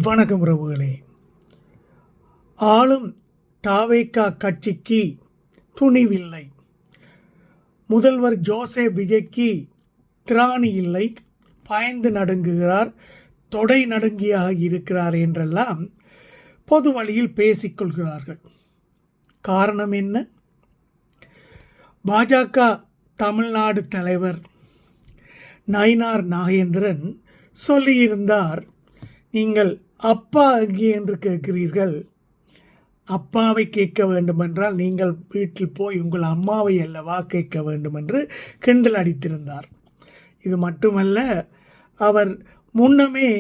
வணக்கம் உறவுகளே. ஆளும் தாவேகா கட்சிக்கு துணிவில்லை. முதல்வர் ஜோசப் விஜய்க்கு திராணி இல்லை, பயந்து நடுங்குகிறார், தொடை நடுங்கியாக இருக்கிறார் என்றெல்லாம் பொது வழியில் பேசிக்கொள்கிறார்கள். காரணம் என்ன? பாஜக தமிழ்நாடு தலைவர் நயினார் நாகேந்திரன் சொல்லியிருந்தார், நீங்கள் அப்பா எங்கே என்று கேட்கிறீர்கள், அப்பாவை கேட்க வேண்டுமென்றால் நீங்கள் வீட்டில் போய் உங்கள் அம்மாவை அல்லவா கேட்க வேண்டும் என்று கிண்டல் அடித்திருந்தார். இது மட்டுமல்ல, அவர் முன்னமே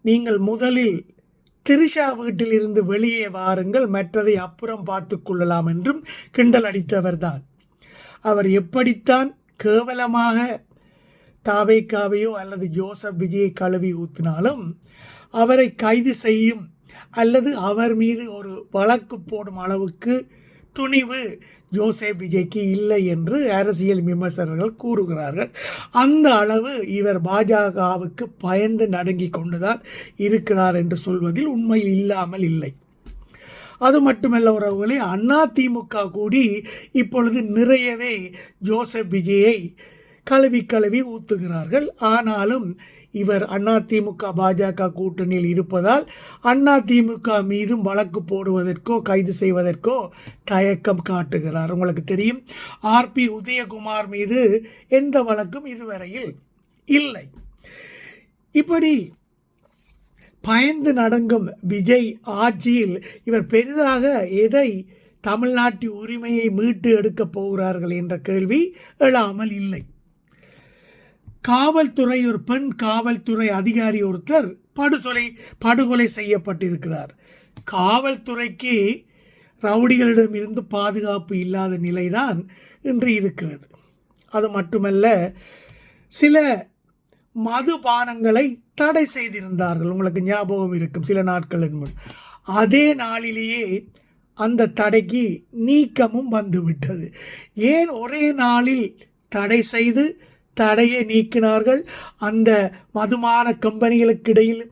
நீங்கள் முதலில் திரிஷா வீட்டிலிருந்து வெளியே வாருங்கள், மற்றதை அப்புறம் பார்த்து கொள்ளலாம் என்றும் கிண்டல் அடித்தவர்தான். அவர் எப்படித்தான் கேவலமாக தாவேகாவையோ அல்லது ஜோசப் விஜயை கழுவி ஊற்றினாலும் அவரை கைது செய்யும் அல்லது அவர் மீது ஒரு வழக்கு போடும் அளவுக்கு துணிவு ஜோசப் விஜய்க்கு இல்லை என்று அரசியல் விமர்சகர்கள் கூறுகிறார்கள். அந்த அளவு இவர் பாஜகவுக்கு பயந்து நடுங்கி கொண்டுதான் இருக்கிறார் என்று சொல்வதில் உண்மையில் இல்லாமல் இல்லை. அது மட்டுமல்ல உறவுகளே, அதிமுக கூடி இப்பொழுது நிறையவே ஜோசப் விஜயை கழுவி ஊற்றுகிறார்கள். ஆனாலும் இவர் அதிமுக பாஜக கூட்டணியில் இருப்பதால் அதிமுக மீதும் வழக்கு போடுவதற்கோ கைது செய்வதற்கோ தயக்கம் காட்டுகிறார். உங்களுக்கு தெரியும், ஆர்பி உதயகுமார் மீது எந்த வழக்கும் இதுவரையில் இல்லை. இப்படி பயந்து நடுங்கும் விஜய் ஆட்சியில் இவர் பெரிதாக எதை தமிழ்நாட்டு உரிமையை மீட்டு எடுக்கப் போகிறார்கள் என்ற கேள்வி எழாமல் இல்லை. காவல்துறை, ஒரு பெண் காவல்துறை அதிகாரி ஒருத்தர் படுகொலை செய்யப்பட்டிருக்கிறார். காவல்துறைக்கு ரவுடிகளிடமிருந்து பாதுகாப்பு இல்லாத நிலைதான் இன்று இருக்கிறது. அது மட்டுமல்ல, சில மதுபானங்களை தடை செய்திருந்தார்கள். உங்களுக்கு ஞாபகம் இருக்கும், சில நாட்களின் முன். அதே நாளிலேயே அந்த தடைக்கு நீக்கமும் வந்துவிட்டது. ஏன் ஒரே நாளில் தடை செய்து தடையை நீக்கினார்கள்? அந்த மதுபான கம்பெனிகளுக்கு இடையில்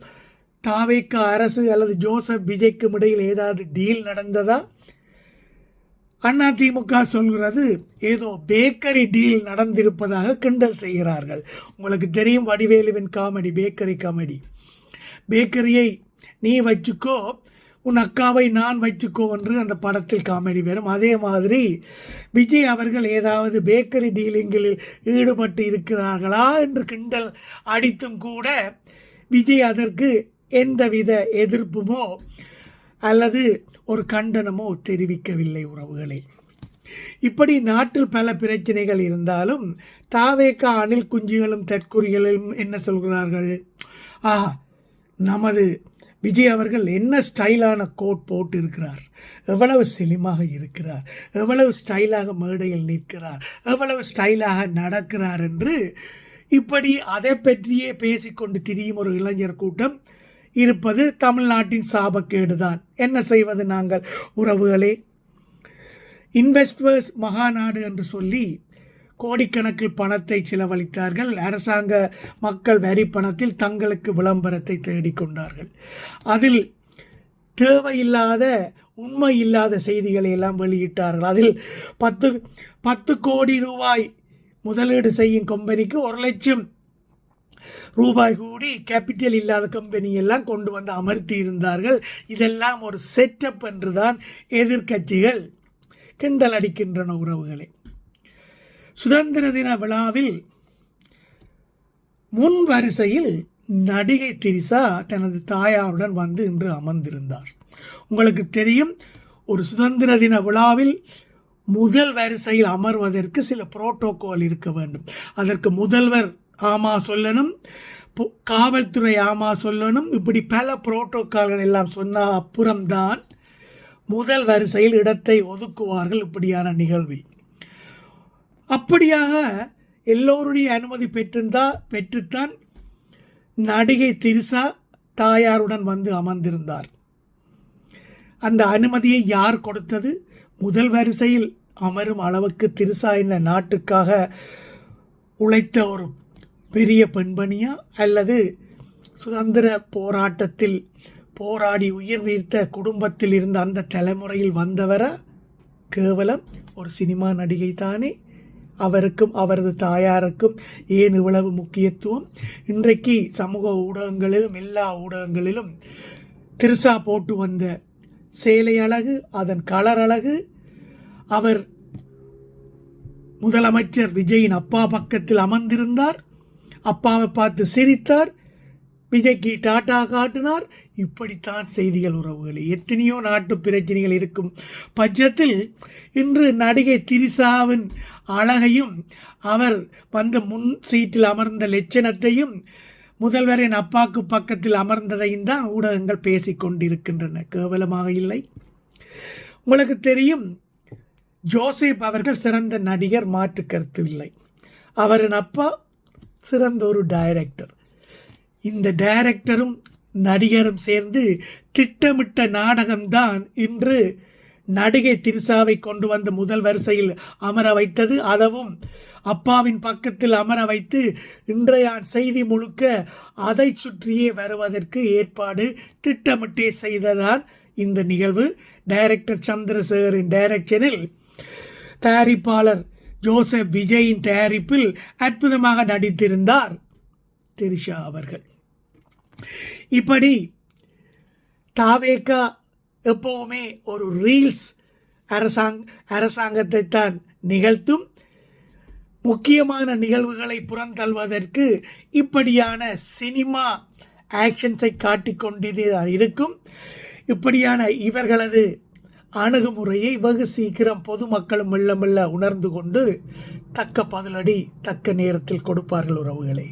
தாவேகா அரசு அல்லது ஜோசப் விஜய்க்கும் இடையில் ஏதாவது டீல் நடந்ததா? அதிமுக சொல்கிறது ஏதோ பேக்கரி டீல் நடந்திருப்பதாக கிண்டல் செய்கிறார்கள். உங்களுக்கு தெரியும், வடிவேலுவின் காமெடி, பேக்கரி காமெடி. பேக்கரியை நீ வச்சுக்கோ, உன் அக்காவை நான் வச்சுக்கோ என்று அந்த படத்தில் காமெடி வரும். அதே மாதிரி விஜய் அவர்கள் ஏதாவது பேக்கரி டீலிங்கில் ஈடுபட்டு இருக்கிறார்களா என்று கிண்டல் அடித்தும் கூட விஜய் அதற்கு எந்தவித எதிர்ப்புமோ அல்லது ஒரு கண்டனமோ தெரிவிக்கவில்லை. உறவுகளே, இப்படி நாட்டில் பல பிரச்சனைகள் இருந்தாலும் தாவேகா அணில் குஞ்சுகளும் தற்குறிகளும் என்ன சொல்கிறார்கள்? நமது விஜய் அவர்கள் என்ன ஸ்டைலான கோட் போட்டு இருக்கிறார், எவ்வளவு சிலிமாக இருக்கிறார், எவ்வளவு ஸ்டைலாக மேடையில் நிற்கிறார், எவ்வளவு ஸ்டைலாக நடக்கிறார் என்று இப்படி அதை பற்றியே பேசிக்கொண்டு திரியும் ஒரு இளைஞர் கூட்டம் இருப்பது தமிழ்நாட்டின் சாபக்கேடுதான். என்ன செய்வது நாங்கள் உறவுகளே? இன்வெஸ்டர்ஸ் மகாநாடு என்று சொல்லி கோடிக்கணக்கில் பணத்தை செலவழித்தார்கள். அரசாங்க மக்கள் வரி பணத்தில் தங்களுக்கு விளம்பரத்தை தேடிக்கொண்டார்கள். அதில் தேவையில்லாத உண்மை இல்லாத செய்திகளை எல்லாம் வெளியிட்டார்கள். அதில் 10 கோடி ரூபாய் முதலீடு செய்யும் கம்பெனிக்கு 1 லட்சம் ரூபாய் கூடி கேபிட்டல் இல்லாத கம்பெனி எல்லாம் கொண்டு வந்து அமர்த்தி இருந்தார்கள். இதெல்லாம் ஒரு செட்டப் என்றுதான் எதிர்க்கட்சிகள் கிண்டல் அடிக்கின்றன. உறவுகளே, சுதந்திர தின விழாவில் முன் வரிசையில் நடிகை திரிஷா தனது தாயாருடன் வந்து இன்று அமர்ந்திருந்தார். உங்களுக்கு தெரியும், ஒரு சுதந்திர தின விழாவில் முதல் வரிசையில் அமர்வதற்கு சில புரோட்டோகால் இருக்க வேண்டும். அதற்கு முதல்வர் ஆமா சொல்லணும், காவல்துறை ஆமா சொல்லணும். இப்படி பல புரோட்டோகால்கள் எல்லாம் சொன்ன அப்புறம்தான் முதல் வரிசையில் இடத்தை ஒதுக்குவார்கள் இப்படியான நிகழ்வில். அப்படியாக எல்லோருடைய அனுமதி பெற்றுத்தான் நடிகை திரிஷா தாயாருடன் வந்து அமர்ந்திருந்தார். அந்த அனுமதியை யார் கொடுத்தது? முதல் வரிசையில் அமரும் அளவுக்கு திரிஷா என்ன நாட்டுக்காக உழைத்த ஒரு பெரிய பெண்மணியா அல்லது சுதந்திர போராட்டத்தில் போராடி உயிர் நீத்த குடும்பத்தில் இருந்த அந்த தலைமுறையில் வந்தவரா? கேவலம் ஒரு சினிமா நடிகை தானே. அவருக்கும் அவரது தாயாருக்கும் ஏன் இவ்வளவு முக்கியத்துவம்? இன்றைக்கு சமூக ஊடகங்களிலும் எல்லா ஊடகங்களிலும் திருசா போட்டு வந்த சேலை அழகு, அதன் கலர் அழகு, அவர் முதலமைச்சர் விஜயின் அப்பா பக்கத்தில் அமர்ந்திருந்தார், அப்பாவை பார்த்து சிரித்தார், விஜய்க்கு டாட்டா காட்டினார். இப்படித்தான் செய்திகள் உறவுகளே. எத்தனையோ நாட்டு பிரச்சனைகள் இருக்கும் பட்சத்தில் இன்று நடிகை திரிசாவின் அழகையும் அவர் வந்த முன் சீட்டில் அமர்ந்த லட்சணத்தையும் முதல்வரின் அப்பாவுக்கு பக்கத்தில் அமர்ந்ததையும் தான் ஊடகங்கள் பேசிக்கொண்டிருக்கின்றன. கேவலமாக இல்லை. உங்களுக்கு தெரியும், ஜோசப் அவர்கள் சிறந்த நடிகர், மாற்று கருத்து இல்லை. அவரின் அப்பா சிறந்த ஒரு டைரக்டர். இந்த டைரக்டரும் நடிகரும் சேர்ந்து திட்டமிட்ட நாடகம்தான் இன்று நடிகை திரிசாவை கொண்டு வந்து முதல் வரிசையில் அமர வைத்தது. அதுவும் அப்பாவின் பக்கத்தில் அமர வைத்து இன்றைய செய்தி முழுக்க அதை சுற்றியே வருவதற்கு ஏற்பாடு திட்டமிட்டே செய்ததான் இந்த நிகழ்வு. டைரக்டர் சந்திரசேகரின் டைரக்ஷனில் தயாரிப்பாளர் ஜோசப் விஜயின் தயாரிப்பில் அற்புதமாக நடித்திருந்தார் திரிஷா அவர்கள். இப்படி தாவேகா எப்போவுமே ஒரு ரீல்ஸ் அரசாங்கத்தை தான் நிகழ்த்தும். முக்கியமான நிகழ்வுகளை புறந்தள்ளுவதற்கு இப்படியான சினிமா ஆக்ஷன்ஸை காட்டிக்கொண்டே தான் இருக்கும். இப்படியான இவர்களது அணுகுமுறையை வெகு சீக்கிரம் பொதுமக்களும் மெல்ல மெல்ல உணர்ந்து கொண்டு தக்க பதிலடி தக்க நேரத்தில் கொடுப்பார்கள் உறவுகளே.